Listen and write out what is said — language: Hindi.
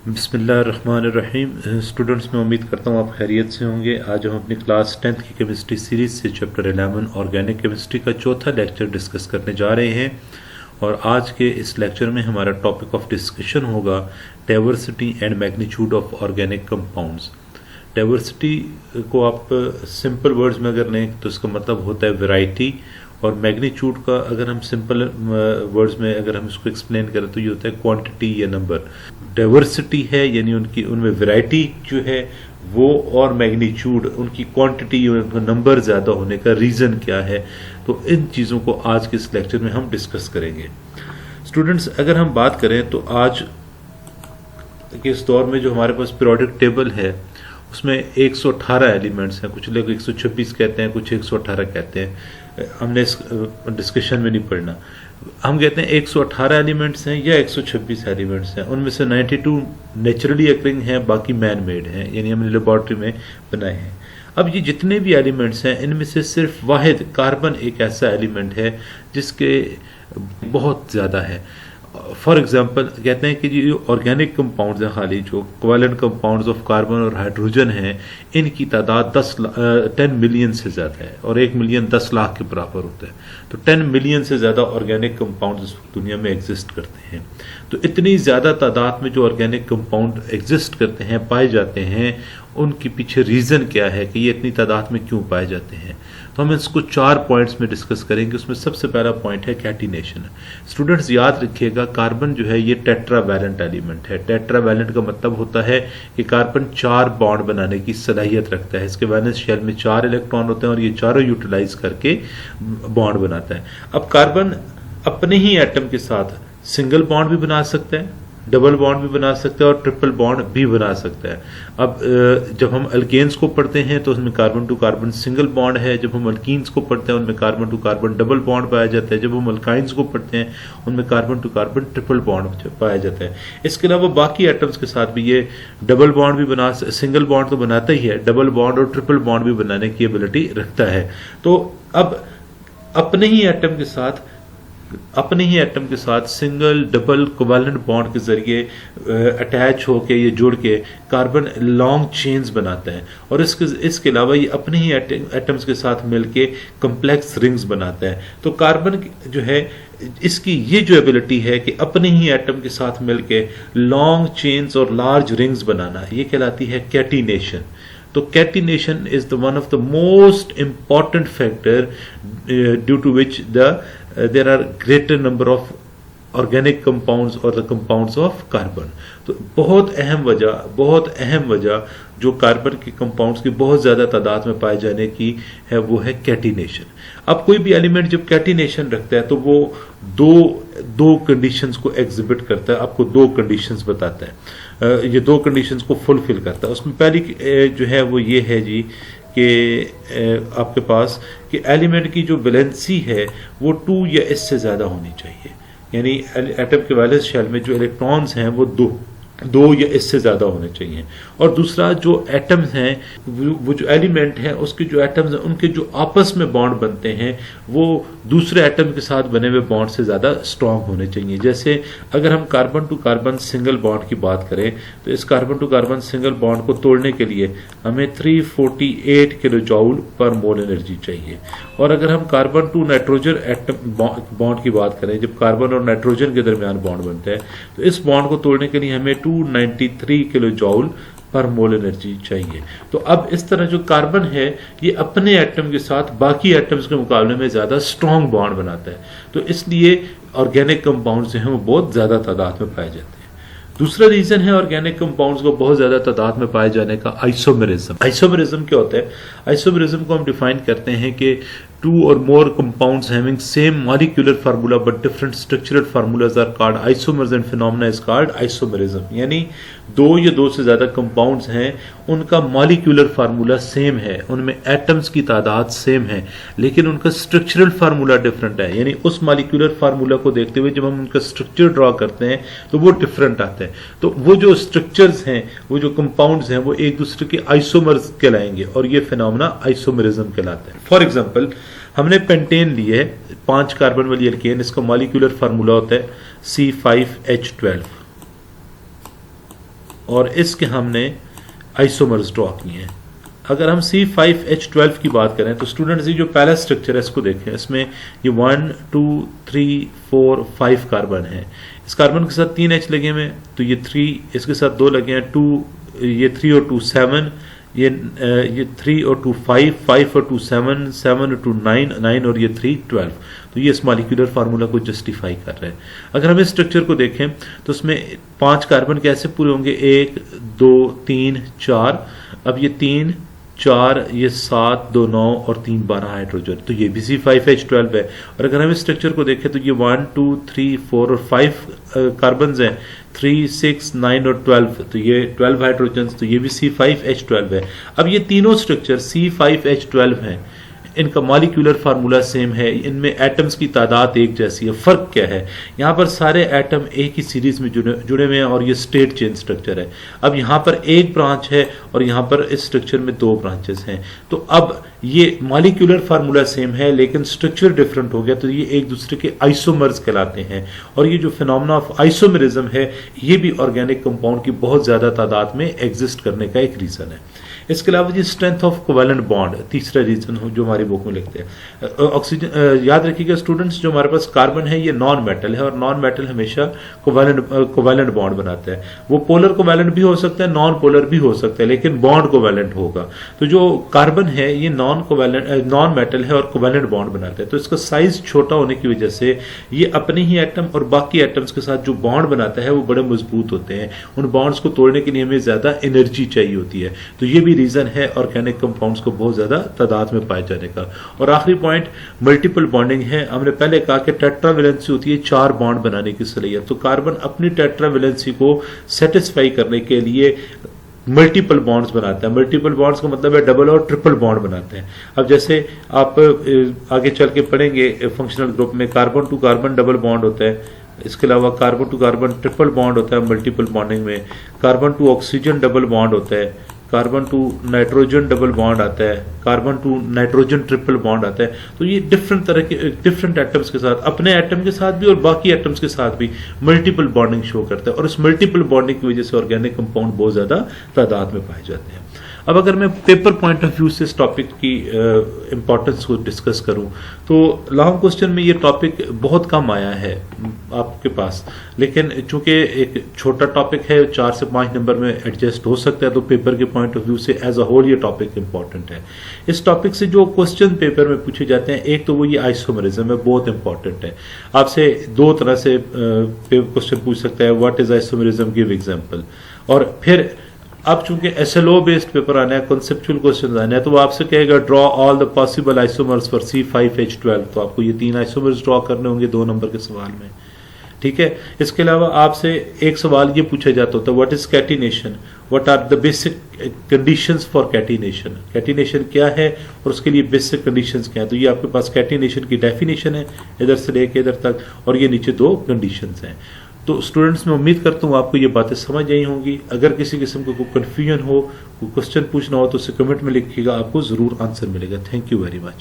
बिस्मिल्लाहिर्रहमानिर्रहीम। स्टूडेंट्स, मैं उम्मीद करता हूँ आप खैरियत से होंगे। आज हम अपनी क्लास 10th की केमिस्ट्री सीरीज़ से चैप्टर 11 ऑर्गेनिक केमिस्ट्री का चौथा लेक्चर डिस्कस करने जा रहे हैं। और आज के इस लेक्चर में हमारा टॉपिक ऑफ डिस्कशन होगा diversity and magnitude of organic compounds. Diversity को आप सिंपल वर्ड्स में अगर लें तो इसका मतलब होता है वैरायटी, और मैग्नीट्यूड का अगर हम सिंपल वर्ड्स में अगर हम इसको एक्सप्लेन करें तो ये होता है क्वांटिटी या नंबर। डाइवर्सिटी है यानी उनमें वैरायटी जो है वो, और मैग्नीट्यूड उनकी क्वांटिटी और उनका नंबर ज़्यादा होने का रीज़न क्या है। तो इन चीज़ों को आज के इस लेक्चर में हम डिस्कस करेंगे। स्टूडेंट्स, अगर हम बात करें तो आज के इस दौर में जो हमारे पास पीरियोडिक टेबल है उसमें 118 एलिमेंट्स हैं। कुछ लोग 126 कहते हैं, कुछ 118 कहते हैं। हमने इस डिस्कशन में नहीं पढ़ना। हम कहते हैं 118 एलिमेंट्स हैं या 126 एलिमेंट्स हैं। उनमें से 92 नेचुरली अकरिंग हैं, बाकी मैन मेड हैं, यानी हमने लेबॉर्ट्री में बनाए हैं। अब ये जितने भी एलिमेंट्स हैं इनमें से सिर्फ वाहिद कार्बन एक ऐसा एलिमेंट है जिसके बहुत ज़्यादा है। फॉर एग्जाम्पल कहते हैं कि जो ऑर्गेनिक कंपाउंड्स हैं, खाली जो कोवैलेंट कंपाउंड्स ऑफ कार्बन और हाइड्रोजन हैं, इनकी तादाद 10 मिलियन से ज़्यादा है, और 1 मिलियन 10 लाख के बराबर होता है। तो 10 मिलियन से ज़्यादा ऑर्गेनिक कंपाउंड्स इस दुनिया में एग्जिस्ट करते हैं। तो इतनी ज़्यादा तादाद में जो ऑर्गेनिक कंपाउंड एग्जिस्ट करते हैं, पाए जाते हैं, उनके पीछे रीज़न क्या है कि ये इतनी तादाद में क्यों पाए जाते हैं। तो हम इसको 4 पॉइंट्स में डिस्कस करेंगे। उसमें सबसे पहला पॉइंट है कैटिनेशन। स्टूडेंट्स, याद रखिएगा कार्बन जो है ये टेट्रावैलेंट एलिमेंट है। टेट्रावैलेंट का मतलब होता है कि कार्बन 4 बॉन्ड बनाने की सलाहियत रखता है। इसके वैलेंस शेल में 4 इलेक्ट्रॉन होते हैं और ये चारों यूटिलाइज करके बॉन्ड बनाता है। अब कार्बन अपने ही एटम के साथ सिंगल बॉन्ड भी बना सकता है, डबल बॉन्ड भी बना सकता है और ट्रिपल बॉन्ड भी बना सकता है। अब जब हम अल्केन्स को पढ़ते हैं तो उसमें carbon to carbon single bond है। जब हम अल्कीन्स को पढ़ते हैं उनमें carbon to carbon double bond पाया जाता है। जब हम अल्काइंस को पढ़ते हैं उनमें carbon to carbon triple bond पाया जाता है। इसके अलावा बाकी एटम्स के साथ भी ये डबल बॉन्ड भी सिंगल बॉन्ड तो बनाता ही है, डबल बॉन्ड और ट्रिपल बॉन्ड भी बनाने की एबिलिटी रखता है। तो अब अपने ही एटम के साथ सिंगल डबल कोवैलेंट बॉन्ड के जरिए अटैच होके ये जुड़ के कार्बन लॉन्ग चेन्स बनाता है, और इसके अलावा ये अपने ही एटम्स के साथ मिलके कॉम्प्लेक्स रिंग्स बनाता है। तो कार्बन जो है इसकी ये जो एबिलिटी है कि अपने ही एटम के साथ मिलके लॉन्ग चेन्स और लार्ज रिंग्स बनाना, ये कहलाती है कैटिनेशन। तो catenation is the one of the most important factor due to which there are greater number of organic compounds or the compounds of carbon। तो बहुत अहम वजह जो कार्बन के कंपाउंड्स की बहुत ज़्यादा तादाद में पाए जाने की है वो है कैटिनेशन। अब कोई भी एलिमेंट जब कैटिनेशन रखता है तो वो दो कंडीशंस को एग्जिबिट करता है, आपको 2 कंडीशंस बताता है। ये 2 कंडीशंस को फुलफिल करता है। उसमें पहली जो है वो ये है जी कि आपके पास कि एलिमेंट की जो वैलेंसी है वो 2 या इससे ज़्यादा होनी चाहिए, यानी एटम के वैलेंस शेल में जो इलेक्ट्रॉन्स हैं वो 2 या इससे ज़्यादा होने चाहिए। और दूसरा, जो एटम्स हैं वो जो एलिमेंट है उसके जो एटम्स हैं उनके जो आपस में बॉन्ड बनते हैं वो दूसरे एटम के साथ बने हुए बॉन्ड से ज़्यादा स्ट्रांग होने चाहिए। जैसे अगर हम carbon to carbon single bond की बात करें तो इस carbon to carbon single bond को तोड़ने के लिए हमें 348 किलो जूल पर मोल एनर्जी चाहिए। और अगर हम carbon to nitrogen atom bond की बात करें, जब कार्बन और नाइट्रोजन के दरमियान बॉन्ड बनता है तो इस बॉन्ड को तोड़ने के लिए हमें 293 किलो जूल पर मोल एनर्जी चाहिए। तो अब इस तरह जो कार्बन है ये अपने एटम के साथ बाकी एटम्स के मुकाबले में ज़्यादा स्ट्रॉन्ग बॉन्ड बनाता है। तो इसलिए ऑर्गेनिक कंपाउंड्स जो हैं वो बहुत ज़्यादा तादाद में पाए जाते हैं। दूसरा रीजन है ऑर्गेनिक कंपाउंड्स को बहुत ज्यादा तादाद में पाए जाने का आइसोमेरिज्म। आइसोमेरिज्म क्या होता है? आइसोमेरिज्म को हम डिफाइन करते हैं कि 2 or more compounds having same molecular formula but different structural formulas are called isomers and phenomena is called isomerism। यानी 2 या 2 से ज़्यादा कंपाउंड्स हैं, उनका मॉलिक्यूलर फार्मूला सेम है, उनमें एटम्स की तादाद सेम है, लेकिन उनका स्ट्रक्चरल फार्मूला डिफरेंट है। यानी उस मॉलिक्यूलर फार्मूला को देखते हुए जब हम उनका स्ट्रक्चर ड्रॉ करते हैं तो वो डिफरेंट आता है। तो वो जो स्ट्रक्चर्स हैं, वो जो कंपाउंड्स हैं, वो एक दूसरे के आइसोमर्स कहलाएंगे और ये फिनोमेना आइसोमेरिज्म कहलाता है। फॉर एग्जाम्पल, हमने पेंटेन ली है 5 कार्बन वाली एल्केन, इसका मॉलिक्यूलर फार्मूला होता है C5H12। और इसके हमने आइसोमर्स ड्रॉ किए हैं। अगर हम C5H12 की बात करें तो स्टूडेंट्स ये जो पहला स्ट्रक्चर है इसको देखें, इसमें ये 1 2 3 4 5 कार्बन है। इस कार्बन के साथ 3 H लगे हुए हैं, तो ये 3, इसके साथ 2 लगे हैं 2, ये 3 और 2 7, ये 3 और 2 5, 5 और 2 7, 7 और 2 9, 9 और ये 3 12। तो ये इस मॉलिक्यूलर फार्मूला को जस्टिफाई कर रहे हैं। अगर हम इस स्ट्रक्चर को देखें तो इसमें 5 कार्बन कैसे पूरे होंगे, 1 2 3 4, अब ये 3 4, ये 7 2 9 और 3 12 हाइड्रोजन, तो ये भी C5H12 है। और अगर हम इस स्ट्रक्चर को देखें तो ये 1 2 3 4 और 5 कार्बन हैं, 3 6 9 और 12, तो ये 12 हाइड्रोजन, तो ये भी C5H12 है। अब ये तीनों स्ट्रक्चर C5H12 हैं, इनका मॉलिक्यूलर फार्मूला सेम है, इनमें एटम्स की तादाद एक जैसी है। फर्क क्या है, यहाँ पर सारे एटम एक ही सीरीज में जुड़े हुए हैं और ये स्टेट चेन स्ट्रक्चर है। अब यहाँ पर एक ब्रांच है और यहाँ पर इस स्ट्रक्चर में 2 ब्रांचेस हैं, तो अब ये मॉलिक्यूलर फार्मूला सेम है लेकिन स्ट्रक्चर डिफरेंट हो गया, तो ये एक दूसरे के आइसोमर्स कहलाते हैं। और ये जो फिनोमेना ऑफ आइसोमरिज्म है, ये भी ऑर्गेनिक कंपाउंड की बहुत ज्यादा तादाद में एग्जिस्ट करने का एक रीजन है। इसके अलावा जी स्ट्रेंथ ऑफ कोवेलेंट बॉन्ड, तीसरा रीजन जो हमारी बुक में लिखते हैं। ऑक्सीजन, याद रखिएगा स्टूडेंट्स, जो हमारे पास कार्बन है ये नॉन मेटल है और नॉन मेटल हमेशा कोवेलेंट बॉन्ड बनाता है। वो पोलर कोवेलेंट भी हो सकता है, नॉन पोलर भी हो सकता है, लेकिन बॉन्ड कोवेलेंट होगा। तो जो कार्बन है ये नॉन मेटल है और कोवेलेंट बॉन्ड बनाता है, तो इसका साइज छोटा होने की वजह से ये अपने ही एटम और बाकी एटम्स के साथ जो बॉन्ड बनाता है वो बड़े मजबूत होते हैं। उन बॉन्ड्स को तोड़ने के लिए हमें ज्यादा एनर्जी चाहिए होती है, तो ये भी रीजन है ऑर्गेनिक कंपाउंड्स को बहुत ज्यादा तादाद में पाए जाने का। और आखिरी पॉइंट मल्टीपल बॉन्डिंग है। हमने पहले कहा कि टेट्रावेलेंसी होती है 4 बॉन्ड बनाने की सलाहियत, तो कार्बन अपनी टेट्रावेलेंसी को सेटिस्फाई करने के लिए मल्टीपल बॉन्ड्स बनाता है। मल्टीपल बॉन्ड्स का मतलब है डबल और ट्रिपल बॉन्ड बनाते हैं। अब जैसे आप आगे चल के पढ़ेंगे फंक्शनल ग्रुप में, carbon to carbon double bond होता है, इसके अलावा carbon to carbon triple bond होता है मल्टीपल बॉन्डिंग में, carbon to oxygen double bond होता है, carbon to nitrogen double bond आता है, carbon to nitrogen triple bond आता है। तो ये डिफरेंट तरह के डिफरेंट एटम्स के साथ, अपने एटम के साथ भी और बाकी एटम्स के साथ भी मल्टीपल बॉन्डिंग शो करता है, और इस मल्टीपल बॉन्डिंग की वजह से ऑर्गेनिक कंपाउंड बहुत ज्यादा तादाद में पाए जाते हैं। अब अगर मैं पेपर पॉइंट ऑफ व्यू से इस टॉपिक की इंपॉर्टेंस को डिस्कस करूं तो लॉन्ग क्वेश्चन में ये टॉपिक बहुत कम आया है आपके पास, लेकिन चूंकि एक छोटा टॉपिक है 4 से 5 नंबर में एडजस्ट हो सकता है, तो पेपर के पॉइंट ऑफ व्यू से एज अ होल ये टॉपिक इंपॉर्टेंट है। इस टॉपिक से जो क्वेश्चन पेपर में पूछे जाते हैं, एक तो वो ये आइसोमरिज्म है, बहुत इंपॉर्टेंट है। आपसे 2 तरह से क्वेश्चन पूछ सकता है, what is isomerism, give example. और फिर अब चूंकि SLO बेस्ड पेपर आना है, कॉन्सेप्चुअल क्वेश्चन आना है, तो वो आपसे कहेगा draw all the possible isomers for C5H12, तो आपको ये 3 आइसोमर्स ड्रॉ करने होंगे 2 नंबर के सवाल में, ठीक है। इसके अलावा आपसे एक सवाल ये पूछा जाता होता है, what is catenation, what are the basic conditions for catenation, catenation क्या है और उसके लिए बेसिक कंडीशंस क्या है। तो ये आपके पास कैटिनेशन की डेफिनेशन है इधर से लेके इधर तक, और ये नीचे 2 कंडीशंस हैं। तो स्टूडेंट्स मैं उम्मीद करता हूँ आपको ये बातें समझ आई होंगी। अगर किसी किस्म का कोई कन्फ्यूजन हो, कोई क्वेश्चन पूछना हो तो उसे कमेंट में लिखिएगा, आपको जरूर आंसर मिलेगा। Thank you very much.